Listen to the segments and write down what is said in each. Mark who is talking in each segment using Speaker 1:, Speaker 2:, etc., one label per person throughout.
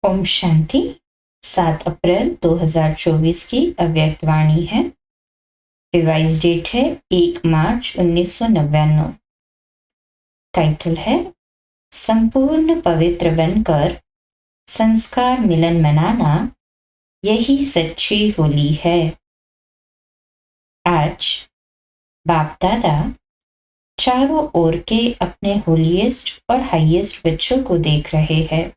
Speaker 1: ओम शांति। 7 अप्रैल 2024 की अव्यक्त वाणी है। रिवाइज डेट है 1 मार्च 1999। टाइटल है संपूर्ण पवित्र बनकर संस्कार मिलन मनाना, यही सच्ची होली है। आज बाप दादा चारों ओर के अपने होलीएस्ट और हाईएस्ट बच्चों को देख रहे हैं।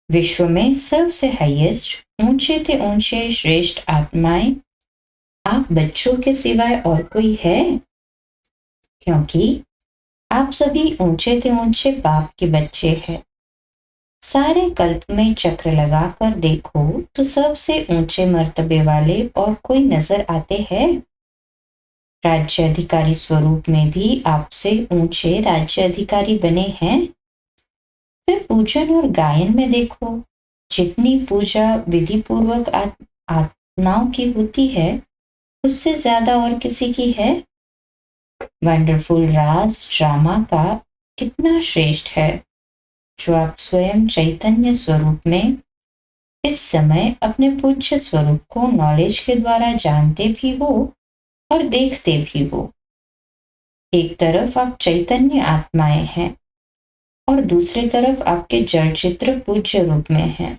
Speaker 1: विश्व में सबसे हाईएस्ट, ऊंचे से ऊंचे श्रेष्ठ आत्माएं आप बच्चों के सिवाय और कोई है? क्योंकि आप सभी ऊंचे से ऊंचे बाप के बच्चे हैं। सारे कल्प में चक्र लगाकर देखो तो सबसे ऊंचे मर्तबे वाले और कोई नजर आते हैं? राज्य अधिकारी स्वरूप में भी आपसे ऊंचे राज्य अधिकारी बने हैं। फिर पूजन और गायन में देखो, जितनी पूजा विधि पूर्वक आत्माओं की होती है उससे ज्यादा और किसी की है? वंडरफुल रास ड्रामा का कितना श्रेष्ठ है, जो आप स्वयं चैतन्य स्वरूप में इस समय अपने पूज्य स्वरूप को नॉलेज के द्वारा जानते भी हो और देखते भी हो। एक तरफ आप चैतन्य आत्माएं हैं और दूसरी तरफ आपके जड़ चित्र पूज्य रूप में हैं।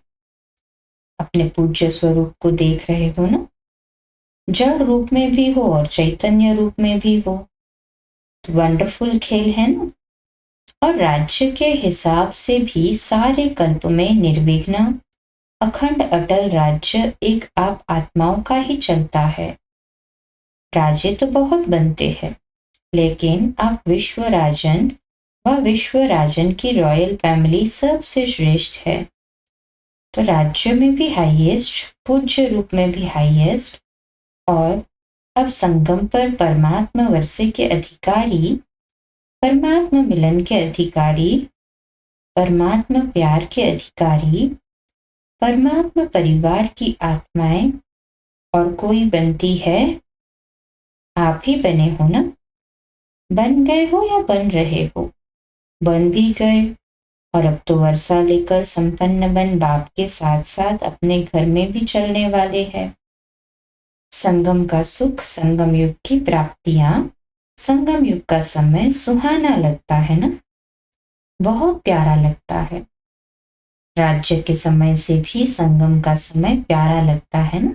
Speaker 1: अपने पूज्य स्वरूप को देख रहे हो ना? जड़ रूप में भी हो और चैतन्य रूप में भी हो, तो वंडरफुल खेल है ना। और राज्य के हिसाब से भी सारे कल्प में निर्विघ्न अखंड अटल राज्य एक आप आत्माओं का ही चलता है। राज्य तो बहुत बनते हैं, लेकिन आप विश्व राजन व विश्व राजन की रॉयल फैमिली सबसे श्रेष्ठ है। तो राज्य में भी हाईएस्ट, पूज्य रूप में भी हाईएस्ट, और अब संगम पर परमात्मा वर्षे के अधिकारी, परमात्मा मिलन के अधिकारी, परमात्मा प्यार के अधिकारी, परमात्मा परिवार की आत्माएं और कोई बनती है? आप ही बने हो ना? बन गए हो या बन रहे हो? बन भी गए, और अब तो वर्षा लेकर संपन्न बन बाप के साथ साथ अपने घर में भी चलने वाले हैं। संगम का सुख, संगम युग की प्राप्तियां, संगम युग का समय सुहाना लगता है ना? बहुत प्यारा लगता है। राज्य के समय से भी संगम का समय प्यारा लगता है ना?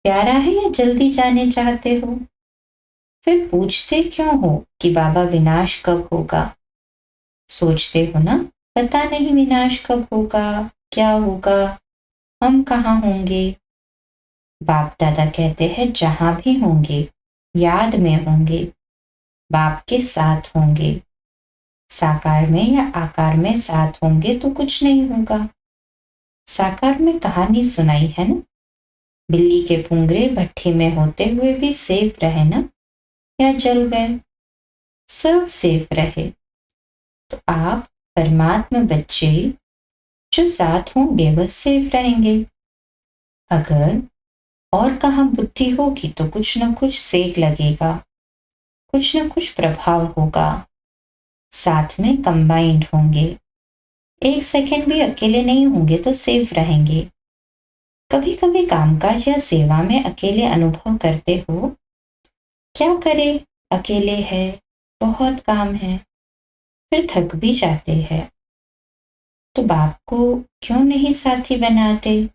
Speaker 1: प्यारा है या जल्दी जाने चाहते हो? फिर पूछते क्यों हो कि बाबा विनाश कब होगा? सोचते हो ना, पता नहीं विनाश कब होगा, क्या होगा, हम कहाँ होंगे? बाप दादा कहते हैं जहां भी होंगे, याद में होंगे, बाप के साथ होंगे। साकार में या आकार में साथ होंगे तो कुछ नहीं होगा। साकार में कहानी सुनाई है ना, बिल्ली के पुंगरे भट्ठी में होते हुए भी सेफ रहे ना, या जल गए? सब सेफ रहे। तो आप परमात्मा बच्चे जो साथ होंगे वह सेफ रहेंगे। अगर और कहाँ बुद्धि होगी तो कुछ न कुछ सेक लगेगा, कुछ न कुछ प्रभाव होगा। साथ में कंबाइंड होंगे, एक सेकंड भी अकेले नहीं होंगे तो सेफ रहेंगे। कभी कभी कामकाज या सेवा में अकेले अनुभव करते हो, क्या करे, अकेले है, बहुत काम है, फिर थक भी जाते हैं। तो बाप को क्यों नहीं साथी बनाते?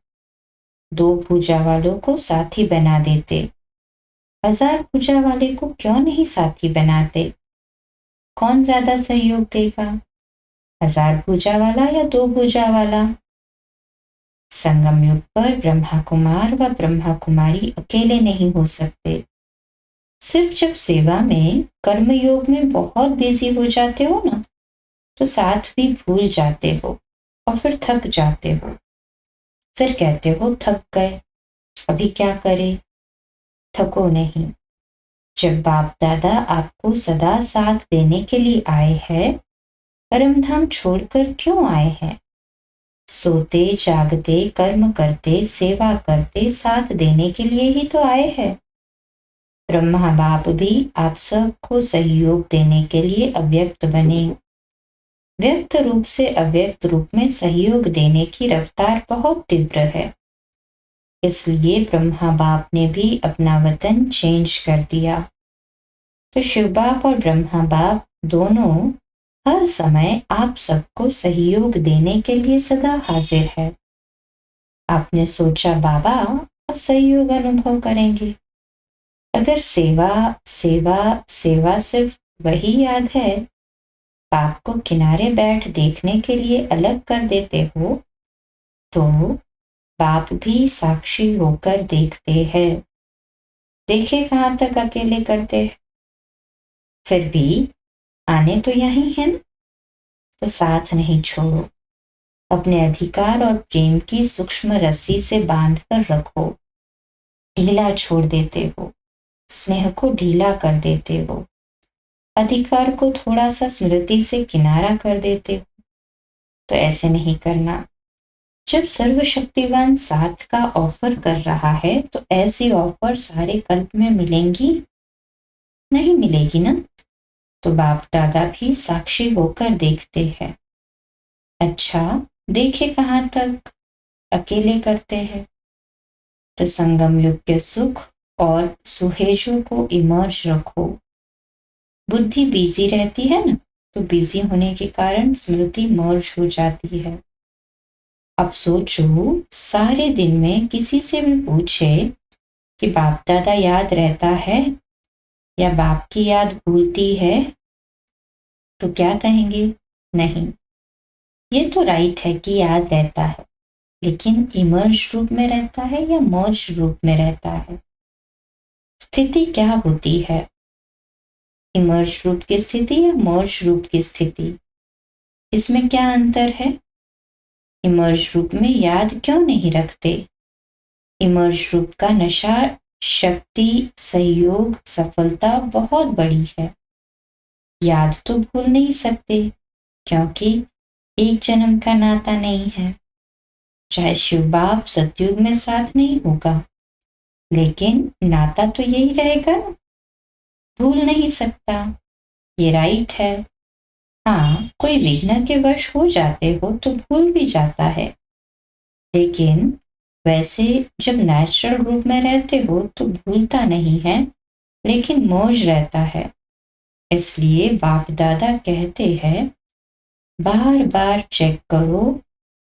Speaker 1: 2 भुजा वालों को साथी बना देते। 1000 भुजा वाले को क्यों नहीं साथी बनाते? कौन ज्यादा सहयोग देगा, 1000 भुजा वाला या 2 भुजा वाला? संगम युग पर ब्रह्मा कुमार व ब्रह्मा कुमारी अकेले नहीं हो सकते। सिर्फ जब सेवा में, कर्म योग में बहुत बिजी हो जाते हो ना, तो साथ भी भूल जाते हो और फिर थक जाते हो। फिर कहते हो थक गए, अभी क्या करे? थको नहीं। जब बाप दादा आपको सदा साथ देने के लिए आए हैं, परमधाम छोड़कर क्यों आए हैं? सोते जागते कर्म करते सेवा करते साथ देने के लिए ही तो आए हैं। ब्रह्मा बाप भी आप सबको सहयोग देने के लिए अव्यक्त बने। व्यक्त रूप से अव्यक्त रूप में सहयोग देने की रफ्तार बहुत तीव्र है। इसलिए ब्रह्मा बाप ने भी अपना वतन चेंज कर दिया। तो शिव बाप और ब्रह्मा बाप दोनों हर समय आप सबको सहयोग देने के लिए सदा हाजिर है। आपने सोचा बाबा अब सहयोग अनुभव करेंगे। अगर सेवा सेवा सेवा सिर्फ वही याद है, बाप को किनारे बैठ देखने के लिए अलग कर देते हो, तो बाप भी साक्षी होकर देखते हैं। देखे कहां तक अकेले करते हैं। फिर भी आने तो यही है ना, तो साथ नहीं छोड़ो। अपने अधिकार और प्रेम की सूक्ष्म रस्सी से बांध कर रखो। ढीला छोड़ देते हो, स्नेह को ढीला कर देते हो, अधिकार को थोड़ा सा स्मृति से किनारा कर देते हो। तो ऐसे नहीं करना। जब सर्वशक्तिवान साथ का ऑफर कर रहा है, तो ऐसी ऑफर सारे कल्प में मिलेंगी नहीं मिलेगी ना। तो बाप दादा भी साक्षी होकर देखते हैं। अच्छा, देखे कहां तक अकेले करते हैं। तो संगम युग के सुख और सुहेजों को इमर्ज रखो। बुद्धि बिजी रहती है ना, तो बिजी होने के कारण स्मृति मर्ज हो जाती है। अब सोचो, सारे दिन में किसी से भी पूछे कि बाप दादा याद रहता है या बाप की याद भूलती है, तो क्या कहेंगे? नहीं, ये तो राइट है कि याद रहता है, लेकिन इमर्ज रूप में रहता है या मर्ज रूप में रहता है। स्थिति क्या होती है? इमर्ज रूप की स्थिति या मर्ज रूप की स्थिति, इसमें क्या अंतर है? इमर्ज रूप में याद क्यों नहीं रखते? इमर्ज रूप का नशा, शक्ति, सहयोग, सफलता बहुत बड़ी है। याद तो भूल नहीं सकते, क्योंकि एक जन्म का नाता नहीं है। चाहे शिव बाप सतयुग में साथ नहीं होगा, लेकिन नाता तो यही रहेगा ना। भूल नहीं सकता, ये राइट है। हाँ, कोई विघ्न के वश हो जाते हो तो भूल भी जाता है, लेकिन वैसे जब नेचुरल रूप में रहते हो तो भूलता नहीं है, लेकिन मौज रहता है। इसलिए बाप दादा कहते हैं, बार बार चेक करो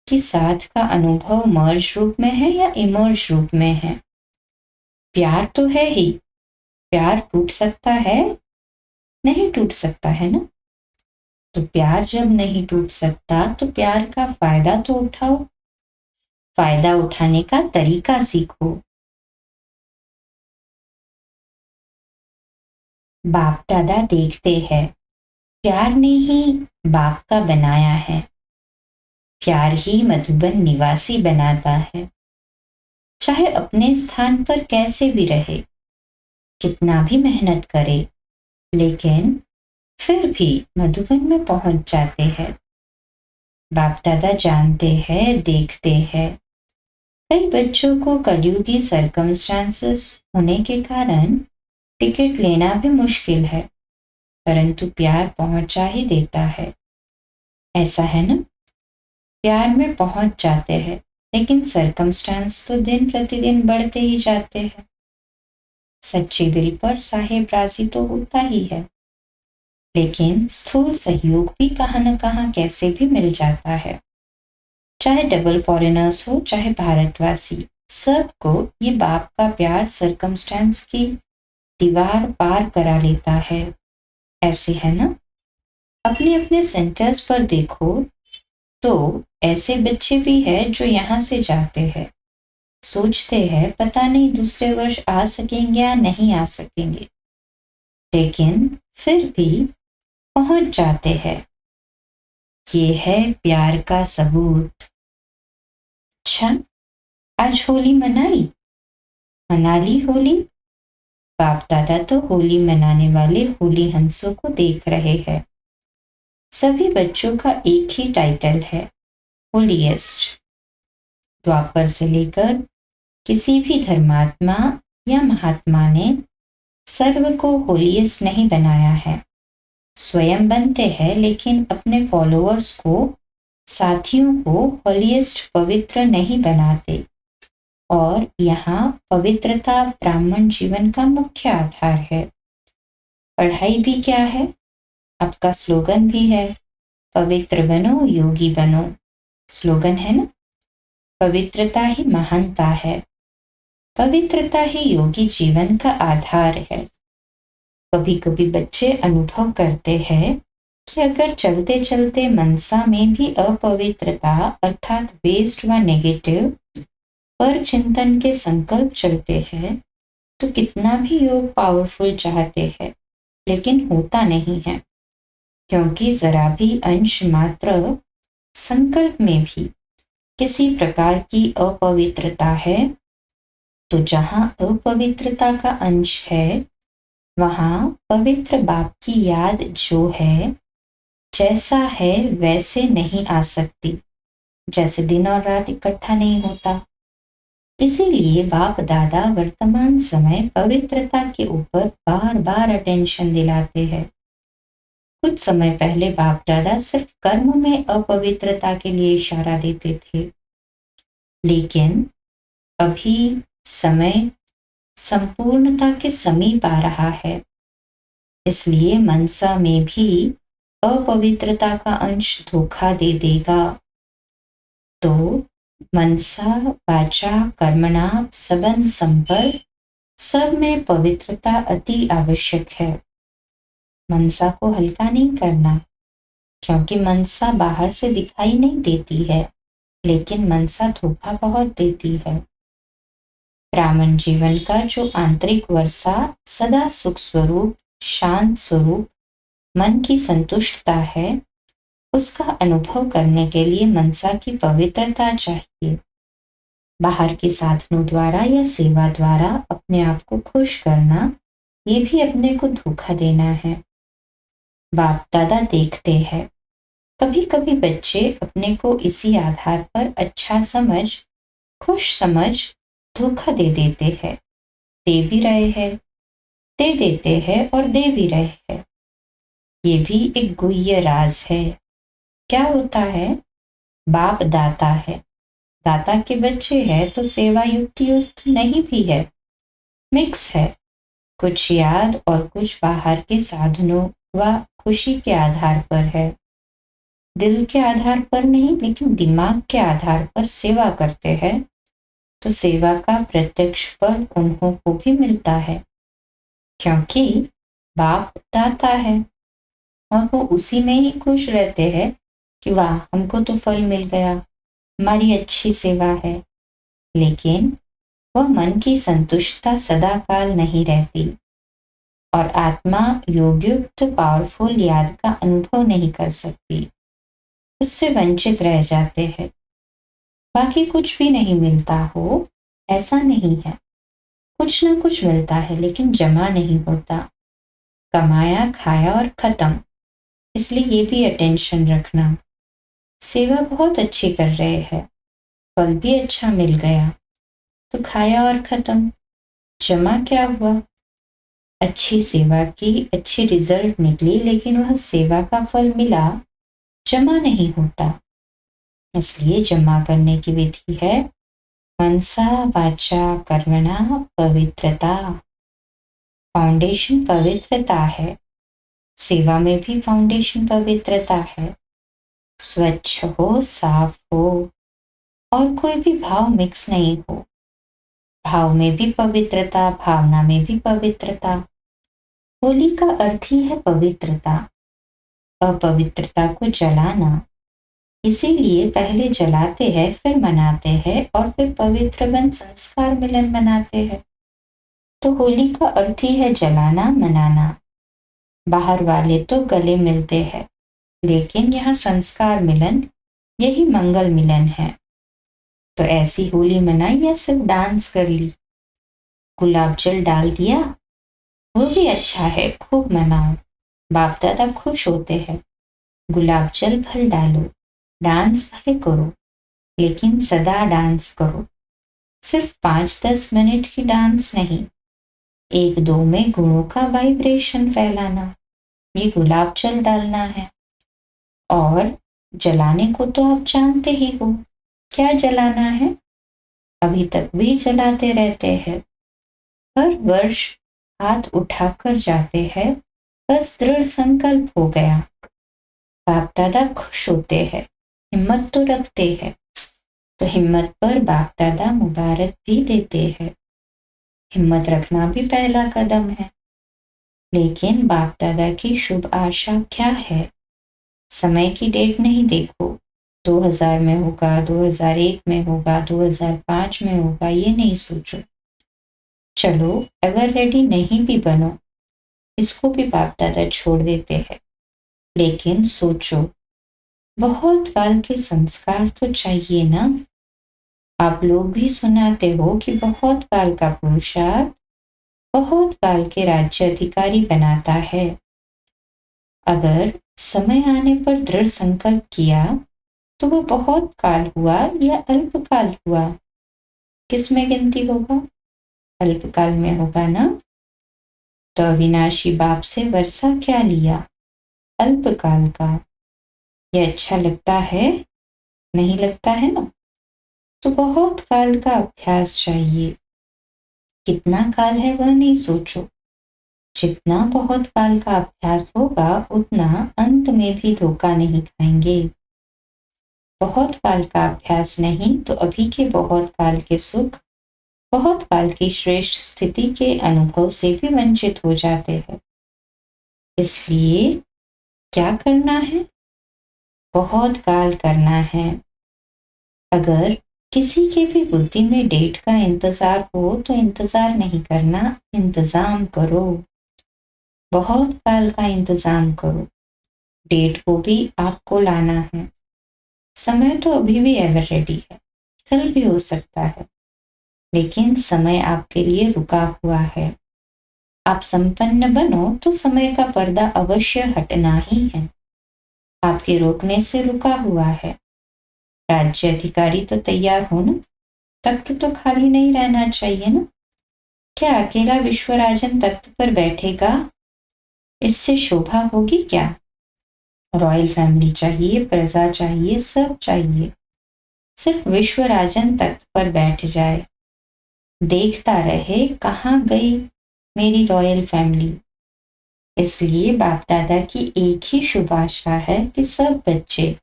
Speaker 1: कि साथ का अनुभव मर्ज रूप में है या इमर्ज रूप में है। प्यार तो है ही, प्यार टूट सकता है? नहीं टूट सकता है ना। तो प्यार जब नहीं टूट सकता, तो प्यार का फायदा तो उठाओ। फायदा उठाने का तरीका सीखो। बाप दादा देखते हैं, प्यार ने ही बाप का बनाया है। प्यार ही मधुबन निवासी बनाता है। चाहे अपने स्थान पर कैसे भी रहे, कितना भी मेहनत करे, लेकिन फिर भी मधुबन में पहुंच जाते हैं। बाप दादा जानते हैं, देखते हैं। कई बच्चों को कलयुगी सरकमस्टांसेस होने के कारण टिकट लेना भी मुश्किल है, परंतु प्यार पहुंचा ही देता है। ऐसा है ना। प्यार में पहुंच जाते हैं, लेकिन सरकमस्टांस तो दिन प्रतिदिन बढ़ते ही जाते हैं। सच्चे दिल पर साहेब राजी तो होता ही है, लेकिन स्थूल सहयोग भी कहां न कहां कैसे भी मिल जाता है। चाहे डबल फॉरेनर्स हो, चाहे भारतवासी, सबको ये बाप का प्यार सरकमस्टेंस की दीवार पार करा लेता है। ऐसे है ना। अपने अपने सेंटर्स पर देखो तो ऐसे बच्चे भी हैं जो यहाँ से जाते हैं, सोचते हैं पता नहीं दूसरे वर्ष आ सकेंगे या नहीं आ सकेंगे, लेकिन फिर भी पहुंच जाते हैं। ये है प्यार का सबूत। अच्छा, आज होली मनाई? मना ली होली? बाप दादा तो होली मनाने वाले होली हंसों को देख रहे हैं। सभी बच्चों का एक ही टाइटल है, होलीएस्ट। द्वापर से लेकर किसी भी धर्मात्मा या महात्मा ने सर्व को होलीएस्ट नहीं बनाया है। स्वयं बनते हैं लेकिन अपने फॉलोअर्स को, साथियों को हॉलीएस्ट पवित्र नहीं बनाते। और यहाँ पवित्रता ब्राह्मण जीवन का मुख्य आधार है। पढ़ाई भी क्या है? आपका स्लोगन भी है, पवित्र बनो योगी बनो। स्लोगन है ना, पवित्रता ही महानता है, पवित्रता ही योगी जीवन का आधार है। कभी कभी बच्चे अनुभव करते हैं कि अगर चलते चलते मनसा में भी अपवित्रता अर्थात वेस्ट व नेगेटिव पर चिंतन के संकल्प चलते हैं तो कितना भी योग पावरफुल चाहते हैं लेकिन होता नहीं है, क्योंकि जरा भी अंश मात्र संकल्प में भी किसी प्रकार की अपवित्रता है तो जहां अपवित्रता का अंश है वहां पवित्र बाप की याद जो है जैसा है वैसे नहीं आ सकती, जैसे दिन और रात इकट्ठा नहीं होता। इसीलिए बाप दादा वर्तमान समय पवित्रता के ऊपर बार बार अटेंशन दिलाते हैं। कुछ समय पहले बाप दादा सिर्फ कर्म में अपवित्रता के लिए इशारा देते थे, लेकिन अभी समय संपूर्णता के समीप आ रहा है। इसलिए मनसा में भी अपवित्रता का अंश धोखा दे देगा। तो मनसा वाचा कर्मणा संबंध संपर्क सब में पवित्रता अति आवश्यक है। मनसा को हल्का नहीं करना, क्योंकि मनसा बाहर से दिखाई नहीं देती है, लेकिन मनसा धोखा बहुत देती है। ब्राह्मण जीवन का जो आंतरिक वर्षा सदा सुख स्वरूप, शांत स्वरूप, मन की संतुष्टता है, उसका अनुभव करने के लिए मनसा की पवित्रता चाहिए। बाहर के साधनों द्वारा या सेवा द्वारा अपने आप को खुश करना, ये भी अपने को धोखा देना है। बाप दादा देखते हैं कभी कभी बच्चे अपने को इसी आधार पर अच्छा समझ, खुश समझ धोखा दे देते हैं। दे भी रहे हैं, दे देते हैं और दे भी रहे हैं। ये भी एक गुह्य राज है। क्या होता है? बाप दाता है, दाता के बच्चे हैं तो सेवा युक्त नहीं भी है, मिक्स है। कुछ याद और कुछ बाहर के साधनों व खुशी के आधार पर है। दिल के आधार पर नहीं लेकिन दिमाग के आधार पर सेवा करते हैं तो सेवा का प्रत्यक्ष फल उन्हों को भी मिलता है, क्योंकि बाप दाता है और वो उसी में ही खुश रहते हैं कि वाह हमको तो फल मिल गया, हमारी अच्छी सेवा है। लेकिन वह मन की संतुष्टता सदा काल नहीं रहती और आत्मा योगयुक्त पावरफुल याद का अनुभव नहीं कर सकती, उससे वंचित रह जाते हैं। बाकी कुछ भी नहीं मिलता हो ऐसा नहीं है, कुछ ना कुछ मिलता है लेकिन जमा नहीं होता, कमाया खाया और खत्म। इसलिए ये भी अटेंशन रखना। सेवा बहुत अच्छी कर रहे हैं, फल भी अच्छा मिल गया तो खाया और खत्म, जमा क्या हुआ? अच्छी सेवा की, अच्छी रिजल्ट निकली, लेकिन वह सेवा का फल मिला, जमा नहीं होता। इसलिए जमा करने की विधि है मनसा वाचा कर्मणा पवित्रता। फाउंडेशन पवित्रता है, सेवा में भी फाउंडेशन पवित्रता है। स्वच्छ हो, साफ हो और कोई भी भाव मिक्स नहीं हो। भाव में भी पवित्रता, भावना में भी पवित्रता। होली का अर्थ ही है पवित्रता, अपवित्रता को जलाना। इसीलिए पहले जलाते हैं, फिर मनाते हैं और फिर पवित्र बन संस्कार मिलन मनाते हैं। तो होली का अर्थ ही है जलाना, मनाना। बाहर वाले तो गले मिलते हैं, लेकिन यहाँ संस्कार मिलन, यही मंगल मिलन है। तो ऐसी होली मनाई या सिर्फ डांस कर ली? गुलाब जल डाल दिया, वो भी अच्छा है, खूब मनाओ, बाप दादा खुश होते हैं। गुलाब जल भल डालो, डांस भले करो, लेकिन सदा डांस करो। सिर्फ 5-10 मिनट की डांस नहीं, 1-2 में गुणों का वाइब्रेशन फैलाना। ये गुलाब जल डालना है। और जलाने को तो आप जानते ही हो, क्या जलाना है, अभी तक भी जलाते रहते हैं, हर वर्ष हाथ उठाकर जाते हैं, बस दृढ़ संकल्प हो गया। बाप दादा खुश होते हैं, हिम्मत तो रखते हैं, तो हिम्मत पर बाप दादा मुबारक भी देते हैं। हिम्मत रखना भी पहला कदम है। लेकिन बाप दादा की शुभ आशा क्या है? समय की डेट नहीं देखो, 2000 में होगा, 2001 में होगा, 2005 में होगा, ये नहीं सोचो। चलो अगर रेडी नहीं भी बनो, इसको भी बाप दादा छोड़ देते हैं। लेकिन सोचो, बहुत काल के संस्कार तो चाहिए ना। आप लोग भी सुनाते हो कि बहुत काल का पुरुषार्थ बहुत काल के राज्य अधिकारी बनाता है। अगर समय आने पर दृढ़ संकल्प किया तो वो बहुत काल हुआ या अल्प काल हुआ, किस में गिनती होगा? अल्प काल में होगा ना। तो अविनाशी बाप से वर्षा क्या लिया? अल्प काल का। ये अच्छा लगता है? नहीं लगता है ना। तो बहुत काल का अभ्यास चाहिए। कितना काल है वह नहीं सोचो, जितना बहुत काल का अभ्यास होगा उतना अंत में भी धोखा नहीं खाएंगे। बहुत काल का अभ्यास नहीं तो अभी के बहुत काल के सुख, बहुत काल की श्रेष्ठ स्थिति के अनुभव से भी वंचित हो जाते हैं। इसलिए क्या करना है? बहुत काल करना है। अगर किसी के भी बुद्धि में डेट का इंतजार हो तो इंतजार नहीं करना, इंतजाम करो। बहुत काल का इंतजाम करो। डेट को भी आपको लाना है। समय तो अभी भी एवर रेडी है, कल भी हो सकता है, लेकिन समय आपके लिए रुका हुआ है। आप संपन्न बनो तो समय का पर्दा अवश्य हटना ही है। आपके रोकने से रुका हुआ है। राज्य अधिकारी तो तैयार हो ना, तख्त तो खाली नहीं रहना चाहिए ना। क्या अकेला विश्वराजन तख्त पर बैठेगा? इससे शोभा होगी क्या? रॉयल फैमिली चाहिए, प्रजा चाहिए, सब चाहिए। सिर्फ विश्वराजन तख्त पर बैठ जाए, देखता रहे कहाँ गई मेरी रॉयल फैमिली। इसलिए बाप दादा की एक ही शुभ आशा है कि सब बच्चे,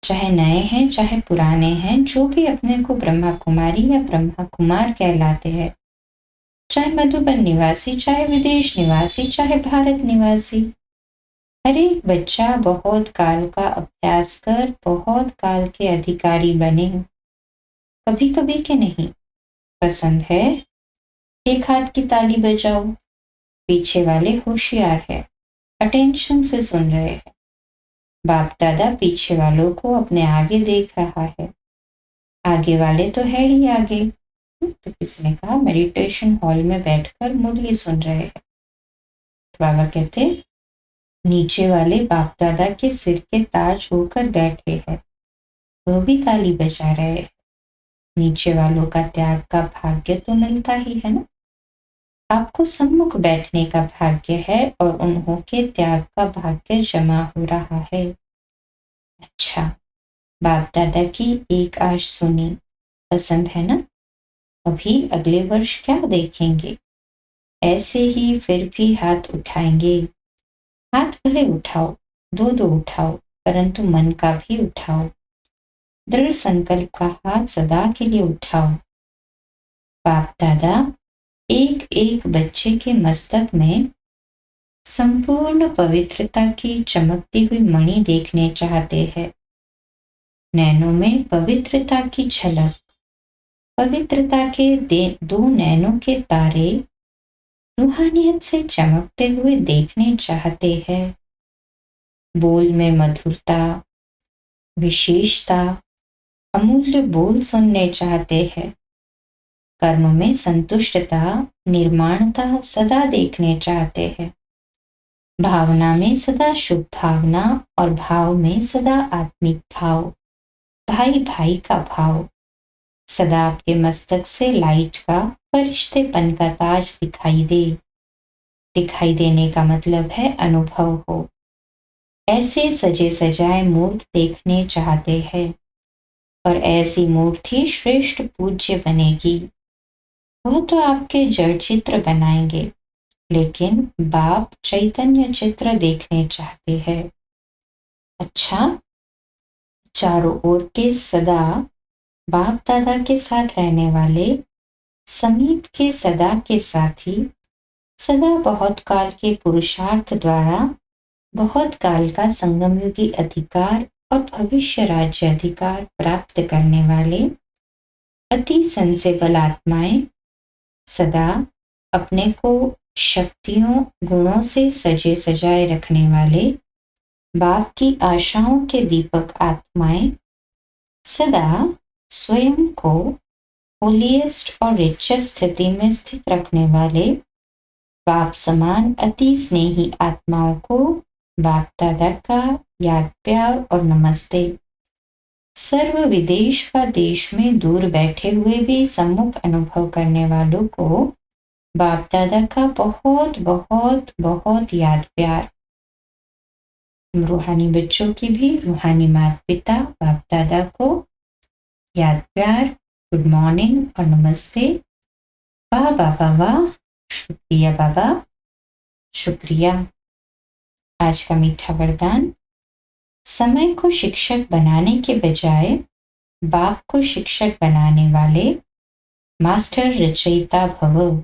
Speaker 1: चाहे नए हैं चाहे पुराने हैं, जो भी अपने को ब्रह्मा कुमारी या ब्रह्मा कुमार कहलाते हैं, चाहे मधुबन निवासी, चाहे विदेश निवासी, चाहे भारत निवासी, हर एक बच्चा बहुत काल का अभ्यास कर बहुत काल के अधिकारी बने। कभी कभी के नहीं। पसंद है? एक हाथ की ताली बजाओ। पीछे वाले होशियार है, अटेंशन से सुन रहे हैं। बाप दादा पीछे वालों को अपने आगे देख रहा है। आगे वाले तो है ही आगे। तो किसने कहा मेडिटेशन हॉल में बैठकर मुरली सुन रहे हैं। तो बाबा कहते नीचे वाले बाप दादा के सिर के ताज होकर बैठे हैं, वो भी ताली बजा रहे हैं। नीचे वालों का त्याग का भाग्य तो मिलता ही है ना। आपको सम्मुख बैठने का भाग्य है और उन्हों के त्याग का भाग्य जमा हो रहा है। अच्छा, बाप दादा की एक आश सुनी, पसंद है ना। अभी अगले वर्ष क्या देखेंगे? ऐसे ही फिर भी हाथ उठाएंगे। हाथ भले उठाओ, दो दो उठाओ, परंतु मन का भी उठाओ। दृढ़ संकल्प का हाथ सदा के लिए उठाओ। बाप दादा एक एक बच्चे के मस्तक में संपूर्ण पवित्रता की चमकती हुई मणि देखने चाहते हैं। नैनों में पवित्रता की झलक, पवित्रता के दो नैनों के तारे रूहानियत से चमकते हुए देखने चाहते हैं। बोल में मधुरता, विशेषता, अमूल्य बोल सुनने चाहते हैं। कर्म में संतुष्टता, निर्माणता सदा देखने चाहते हैं। भावना में सदा शुभ भावना और भाव में सदा आत्मिक भाव, भाई भाई का भाव। सदा आपके मस्तक से लाइट का, फरिश्तेपन का ताज दिखाई दे। दिखाई देने का मतलब है अनुभव हो। ऐसे सजे सजाए मूर्त देखने चाहते हैं और ऐसी मूर्ति श्रेष्ठ पूज्य बनेगी। वह तो आपके जड़ चित्र बनाएंगे, लेकिन बाप चैतन्य चित्र देखने चाहते हैं। अच्छा, चारों ओर के सदा बाप दादा के साथ रहने वाले, समीप के साथी, सदा बहुत काल के पुरुषार्थ द्वारा बहुत काल का संगमयुगी अधिकार और भविष्य राज्य अधिकार प्राप्त करने वाले अति सेंसिबल आत्माएं, सदा अपने को शक्तियों गुणों से सजे सजाए रखने वाले बाप की आशाओं के दीपक आत्माएं, सदा स्वयं को होलीएस्ट और रिचेस्ट स्थिति में स्थित रखने वाले बाप समान अति स्नेही आत्माओं को बाप दादा का याद प्यार और नमस्ते। सर्व विदेश का देश में दूर बैठे हुए भी सम्मुख अनुभव करने वालों को बाप दादा का बहुत बहुत बहुत याद प्यार। रूहानी बच्चों की भी रूहानी माता पिता बाप दादा को याद प्यार, गुड मॉर्निंग और नमस्ते। वाह बाबा वाह, शुक्रिया बाबा, शुक्रिया। आज का मीठा वरदान, समय को शिक्षक बनाने के बजाय बाप को शिक्षक बनाने वाले मास्टर रचयिता भव।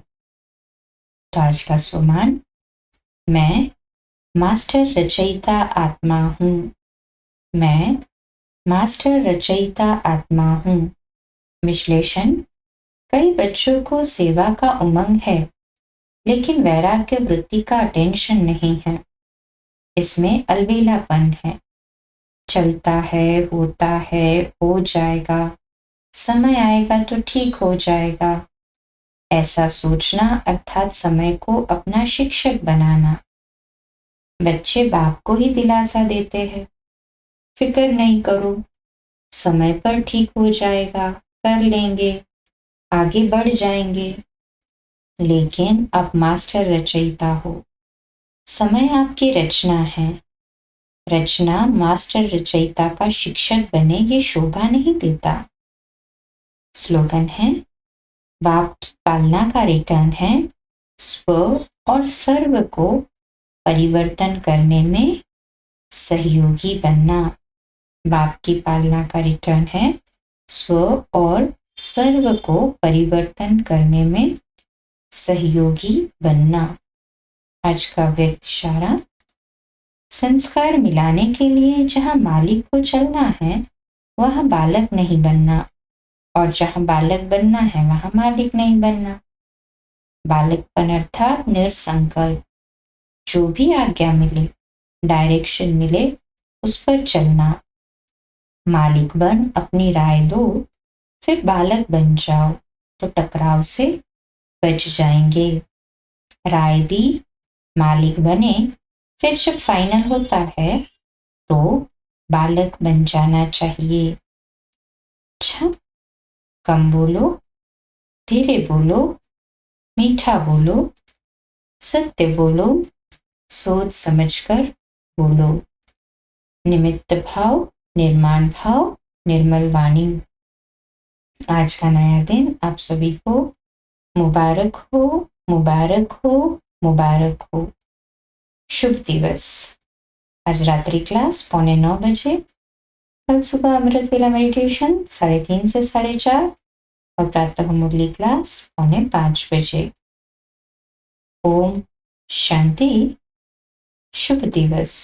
Speaker 1: तो आज का स्वमान, मैं मास्टर रचयिता आत्मा हूँ। मैं मास्टर रचयिता आत्मा हूँ। विश्लेषण, कई बच्चों को सेवा का उमंग है, लेकिन वैराग्य वृत्ति का टेंशन नहीं है। इसमें अलबेलापन है। चलता है, होता है, हो जाएगा, समय आएगा तो ठीक हो जाएगा, ऐसा सोचना अर्थात समय को अपना शिक्षक बनाना। बच्चे बाप को ही दिलासा देते हैं, फिक्र नहीं करो, समय पर ठीक हो जाएगा, कर लेंगे, आगे बढ़ जाएंगे। लेकिन आप मास्टर रचयिता हो, समय आपकी रचना है। रचना मास्टर रचयिता का शिक्षक बने ये शोभा नहीं देता। स्लोगन है, बाप की पालना का रिटर्न है स्व और सर्व को परिवर्तन करने में सहयोगी बनना। बाप की पालना का रिटर्न है स्व और सर्व को परिवर्तन करने में सहयोगी बनना। आज का व्यक्त इशारा, संस्कार मिलाने के लिए जहां मालिक को चलना है वहां बालक नहीं बनना, और जहां बालक बनना है वहां मालिक नहीं बनना। बालकपन अर्थात निरसंकल्प, जो भी आज्ञा मिले, डायरेक्शन मिले, उस पर चलना। मालिक बन अपनी राय दो, फिर बालक बन जाओ तो टकराव से बच जाएंगे। राय दी, मालिक बने, फिर जब फाइनल होता है तो बालक बन जाना चाहिए। अच्छा, कम बोलो, धीरे बोलो, मीठा बोलो, सत्य बोलो, सोच समझकर बोलो। निमित्त भाव, निर्माण भाव, निर्मल वाणी। आज का नया दिन आप सभी को मुबारक हो, मुबारक हो, मुबारक हो। शुभ दिवस। आज रात्रि क्लास 9:15 बजे, कल सुबह अमृत वेला मेडिटेशन 3:30 से 4:30 और प्रातः मुरली क्लास 4:45 बजे। ओम शांति। शुभ दिवस।